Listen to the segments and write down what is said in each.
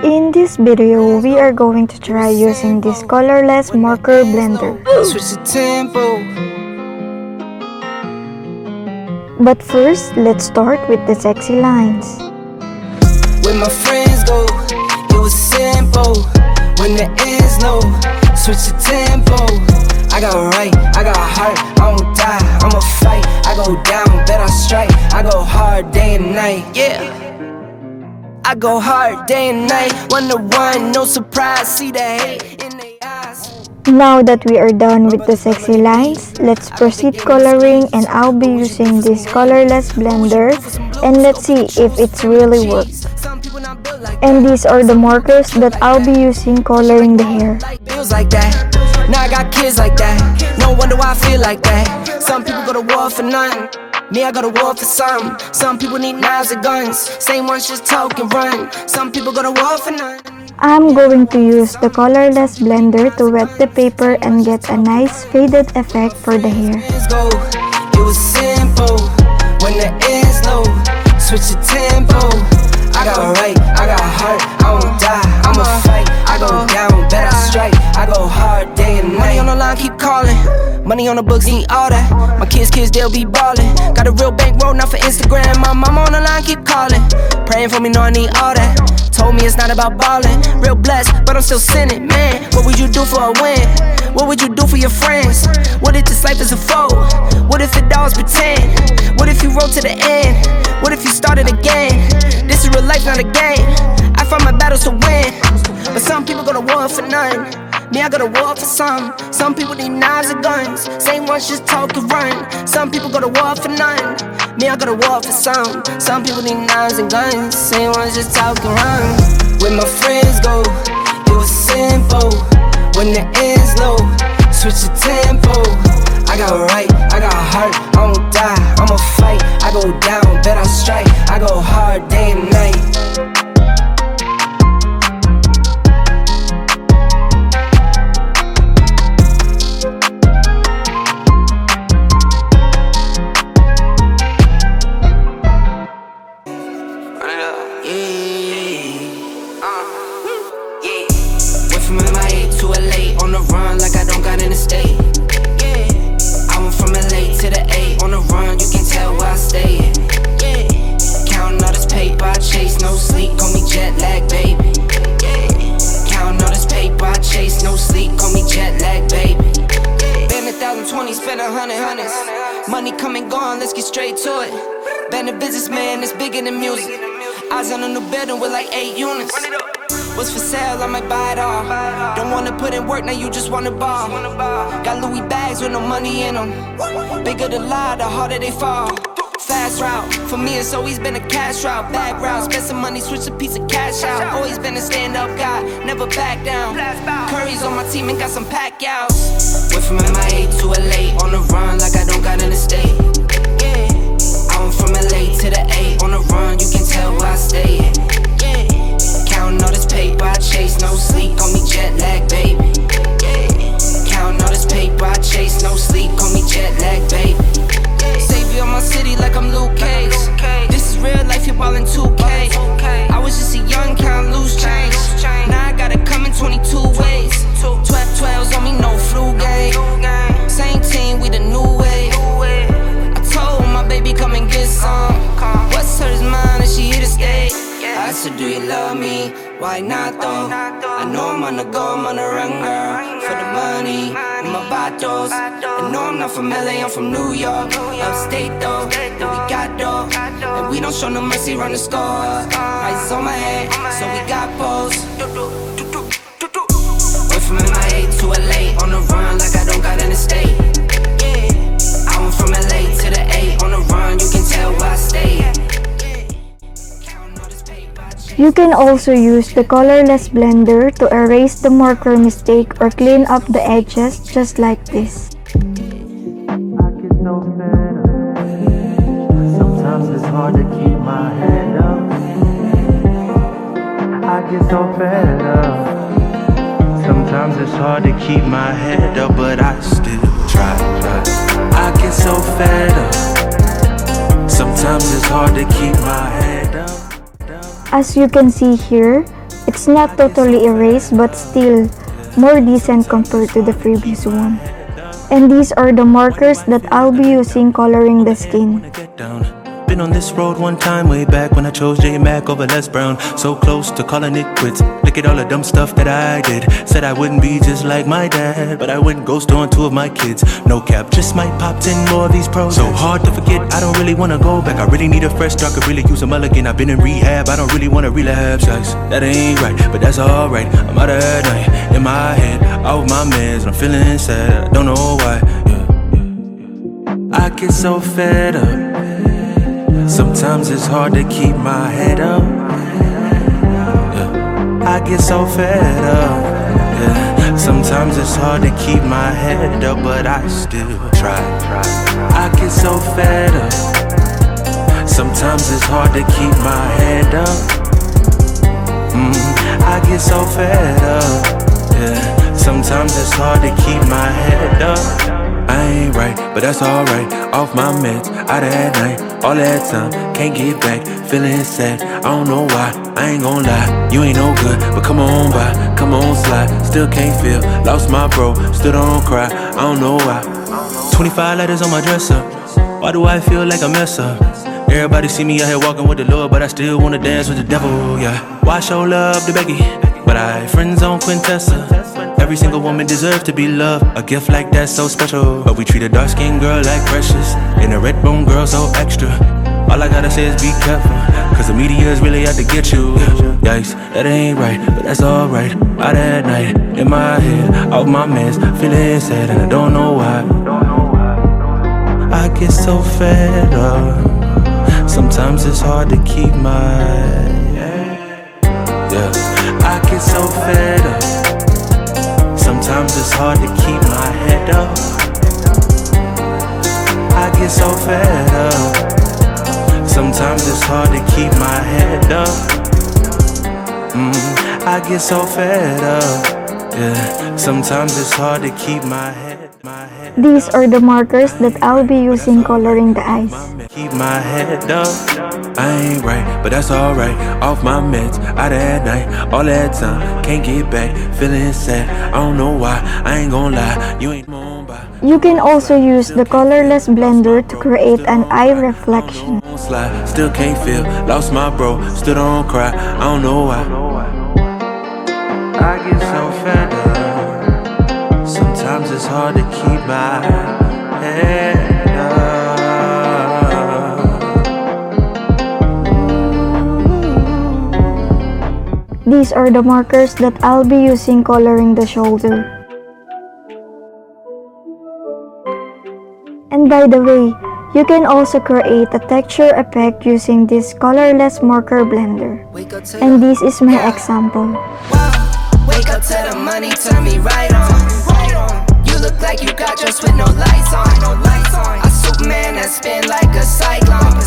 In this video, we are going to try using this colorless marker blender. Switch the tempo. But first, let's start with the sexy lines. When my friends go, it was simple. When the ends low, switch the tempo. I got right, I got heart, I won't die, I'ma fight. I go down, bet I strike. I go hard day and night, yeah. I go hard day and night. 1 to 1, no surprise, see the hate in their eyes. Now that we are done with the sexy lines, let's proceed coloring, and I'll be using this colorless blender, and let's see if it's really works. And these are the markers that I'll be using coloring the hair. Feels like that. Now I got kids like that. No wonder why I feel like that. Some people go to war for nothing. Me, I go to war for something. Some people need knives and guns. Same ones just talk and run. Some people go to war for nothing. I'm going to use the colorless blender to wet the paper and get a nice faded effect for the hair. It was simple. When the ends low, switch the tempo. I got right, I got heart, I won't die, I'ma fight. I go down, bet I strike. I go hard day and night. Money on the line, keep calling. Money on the books, need all that. My kids, they'll be ballin'. Got a real bankroll, not for Instagram. My mama on the line, keep calling. Praying for me, know I need all that. Told me it's not about ballin'. Real blessed, but I'm still sinning, man. What would you do for a win? What would you do for your friends? What if this life is a foe? What if it all is pretend? What if you roll to the end? What if you started again? This is real life, not a game. I fight my battles to win. But some people go to war for nothing. Me, I go to war for some. Some people need knives and guns. Same ones just talk and run. Some people go to war for none. Me, I go to war for some. Some people need knives and guns. Same ones just talk and run. When my friends go, it was simple. When the ends low, switch the tempo. I got right, I got heart, I won't die, I'ma fight. I go down, bet I strike. I go hard day and night. Spend 100. Money come and gone, let's get straight to it. Been a businessman, it's bigger than music. Eyes on a new building with like 8 units. What's for sale, I might buy it all. Don't wanna put in work, now you just wanna ball. Got Louis bags with no money in them. Bigger the lie, the harder they fall. Fast route, for me it's always been a cash route. Back route, spend some money, switch a piece of cash out. Always been a stand-up guy, never back down. Curry's on my team and got some pack outs. Went from MIA to LA, on the run like I don't got an estate. Yeah, I went from LA to the A, on the run, you can tell where I stay. Yeah, counting all this paper, I chase no sleep, call me jet lag, baby. Yeah, counting all this paper, I chase no sleep, call me jet lag, baby. Savior of my city like I'm Luke Cage. This is real life, you're ballin' 2K. I was just a young count, loose change. Now I gotta come in 22 ways. 12s on me, no flu game. Same team, we the new way. I told my baby come and get some. What's hers mine and she here to stay. I said, do you love me? Why not though? I know I'm on the go, I'm on the run, girl. For the money, with my batos. I know I'm not from LA, I'm from New York. Upstate though, and we got dough. And we don't show no mercy, run the score. Eyes on my head, so we got pose. Went from MIA to LA, on the run like I don't got an estate. Yeah, I went from LA to the A, on the run, you can tell where I stay. You can also use the colorless blender to erase the marker mistake or clean up the edges just like this. Sometimes it's hard to keep my head up. I get so fed up. Sometimes it's hard to keep my head up, but I still try. I get so fed up. Sometimes it's hard to keep my head up. As you can see here, it's It's not totally erased but still more decent compared to the previous one. And these are the markers that I'll be using coloring the skin. Been on this road one time way back when I chose J-Mac over Les Brown. So close to calling it quits. Look at all the dumb stuff that I did. Said I wouldn't be just like my dad, but I went ghost on 2 of my kids. No cap, just might pop 10 more of these pros. So hard to forget, I don't really wanna go back. I really need a fresh start, could really use a mulligan. I've been in rehab, I don't really wanna relapse. That ain't right, but that's alright. I'm out at night, in my head, out my meds. I'm feeling sad, I don't know why. I get so fed up. Sometimes it's hard to keep my head up. I get so fed up. Sometimes it's hard to keep my head up, but I still try. I get so fed up. Sometimes it's hard to keep my head up. I get so fed up. Sometimes it's hard to keep my head up. I ain't right, but that's alright. Off my meds, out at night, all that time, can't get back, feeling sad. I don't know why, I ain't gon' lie. You ain't no good, but come on by, come on slide. Still can't feel, lost my bro, still don't cry. I don't know why. 25 letters on my dresser. Why do I feel like a mess up? Everybody see me out here walking with the Lord, but I still wanna dance with the devil, yeah. Why show love to Becky, but I friends on Quintessa? Every single woman deserves to be loved. A gift like that's so special. But we treat a dark-skinned girl like precious, and a red-bone girl so extra. All I gotta say is be careful, cause the media is really out to get you. Yikes, that ain't right, but that's alright. Out at night, in my head, off my meds, feeling sad and I don't know why. I get so fed up. Sometimes it's hard to keep my I get so fed up. Sometimes it's hard to keep my head up. I get so fed up. Sometimes it's hard to keep my head up. I get so fed up. Sometimes it's hard to keep my head. These are the markers that I'll be using coloring the eyes. Keep my head up. I ain't right, but that's alright. Off my meds, out at night, all that time, can't get back, feeling sad. I don't know why, I ain't gon' lie. You ain't on by. You can also use the colorless blender to create an eye reflection. Still can't feel, lost my bro, still don't cry. I don't know why. I get so fed up. Sometimes it's hard to keep my head up. These are the markers that I'll be using coloring the shoulder. And by the way, you can also create a texture effect using this colorless marker blender. And this is my example. Wake up to the money, turn me right on. You look like you got dressed with no lights on. A Superman that spin like a cyclone.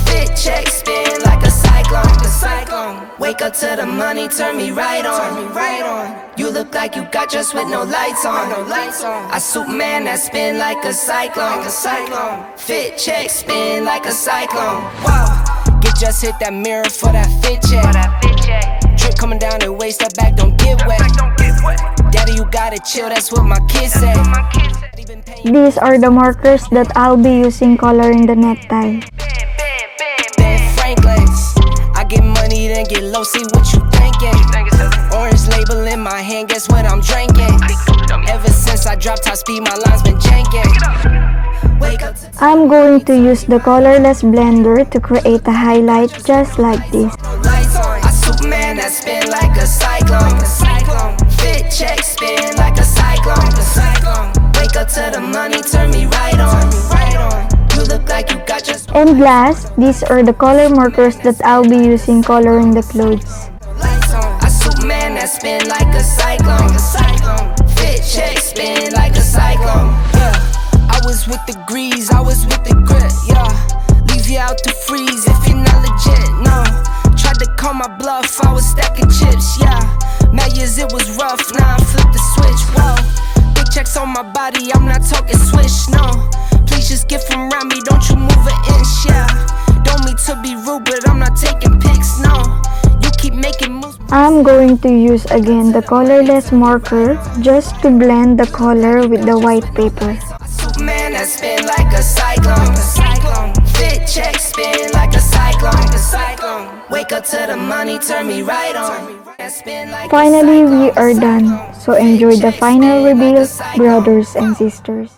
Fit check, spin like a cyclone. Wake up to the money, turn me right on. You look like you got dressed with no lights on. A Superman that spin like a cyclone. Fit check, spin like a cyclone. Wow, get just hit that mirror for that fit check. Drip coming down the waist, that back don't get wet. Daddy, you gotta chill, that's what my kids say. These are the markers that I'll be using coloring the necktie. I get money, then get low, see what you thinking. Orange label in my hand, guess what I'm drinking. Ever since I dropped top speed, my line's been janking. I'm going to use the colorless blender to create a highlight just like this. A Superman that spin like a cyclone. Fit check, spin like a cyclone. Wake up to the money, turn me right on. You look like you got just. And last, these are the color markers that I'll be using coloring the clothes. A Superman that spin like a cyclone. Fit check, spin like a cyclone. Yeah, I was with the grease, I was with the grit. Yeah, leave you out to freeze if you're not legit. No, tried to call my bluff, I was stacking chips. Yeah, mad years it was rough, now I flipped the switch. Whoa, big checks on my body, I'm not talking swish. No, please just get from around me, don't you move an inch. Yeah, don't mean to be rude, but I'm not taking pics. No, you keep making moves. I'm going to use again the colorless marker just to blend the color with the white paper. Man, that spin like a cyclone. Fit check, spin like a cyclone. Wake up to the money, turn me right on. Finally, we are done. So enjoy the final reveal, brothers and sisters.